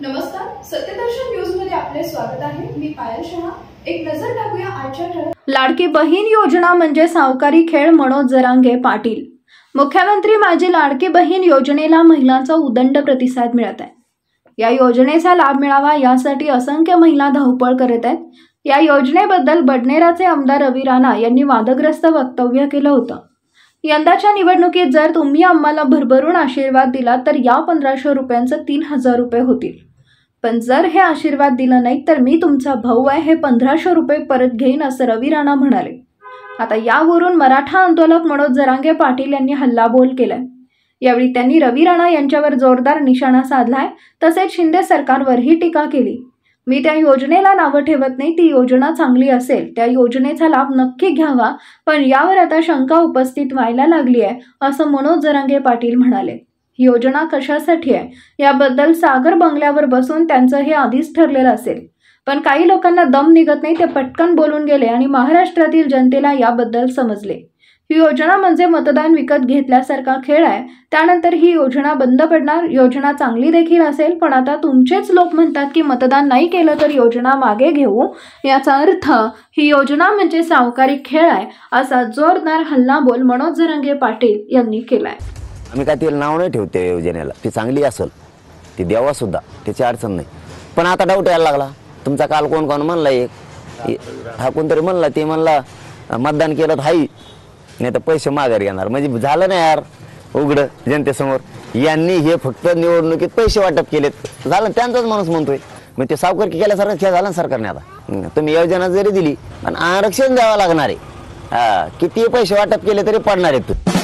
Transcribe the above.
नमस्कार, सत्यदर्शन न्यूज मध्ये आपले स्वागत आहे। मी पायल शहा। एक नजर टाकूया आजच्या ठळक। लाडकी बहीण योजना म्हणजे सावकारी खेळ, मनोज जरांगे पाटील। मुख्यमंत्री माझी लाडकी बहीण योजनेला महिलांचा उदंड प्रतिसाद मिळत आहे। या योजनेचा लाभ मिळावा यासाठी असंख्य महिला धावपळ करत आहेत। या योजनेबद्दल बडनेराचे आमदार रवी राणा यांनी वादग्रस्त वक्तव्य केलं होतं। यंदाच्या निवडणुकीत जर तुम्ही आम्हाला भरभरून आशीर्वाद दिला तर या 1500 रुपयांचं 3000 रुपये होतील, पण जर हे आशीर्वाद दिला नाही तर मी तुमचा भाऊ आहे, हे 1500 रुपये परत घेईन, असं रवी राणा म्हणाले। आता यावरून मराठा आंदोलक मनोज जरांगे पाटील यांनी हल्लाबोल केलाय। यावेळी त्यांनी रवी राणा यांच्यावर जोरदार निशाणा साधलाय, तसेच शिंदे सरकारवरही टीका केली। मी त्या योजनेला नावं ठेवत नाही, ती योजना चांगली असेल, त्या योजनेचा लाभ नक्की घ्यावा, पण यावर आता शंका उपस्थित व्हायला लागली आहे, असं मनोज जरांगे पाटील म्हणाले। ही योजना कशासाठी आहे याबद्दल सागर बंगल्यावर बसून त्यांचं हे आधीच ठरलेलं असेल, पण काही लोकांना दम निघत नाही, ते पटकन बोलून गेले आणि महाराष्ट्रातील जनतेला याबद्दल समजले। ही योजना म्हणजे मतदान विकत घेतल्यासारखा खेळ आहे। त्यानंतर ही योजना बंद पडणार। योजना चांगली देखील असेल, पण आता तुमचेच लोक म्हणतात की मतदान नाही केलं तर योजना मागे घेऊ। याचा अर्थ ही योजना म्हणजे सावकारी खेळ आहे, असा जोरदार हल्लाबोल मनोज जरांगे पाटील यांनी केलाय। आम्ही काय तिला नाव नाही ठेवते योजनेला, ती चांगली असेल, ती द्यावा सुद्धा, त्याची अडचण नाही। पण आता डाऊट यायला लागला, तुमचा काल कोण कोण म्हणला, एक हा कोणतरी म्हणला, ते म्हणला मतदान केलं तर हाई, नाही तर पैसे माघारी घेणार। म्हणजे झालं नाही यार उघड जनतेसमोर, यांनी हे फक्त निवडणुकीत पैसे वाटप केलेत, झालं त्यांचाच माणूस म्हणतोय। मग ते सावकारकी केल्यासारखं खेळ झालं ना सरकारने। आता तुम्ही योजना जरी दिली पण आरक्षण द्यावं लागणार आहे, किती पैसे वाटप केले तरी पडणार आहेत।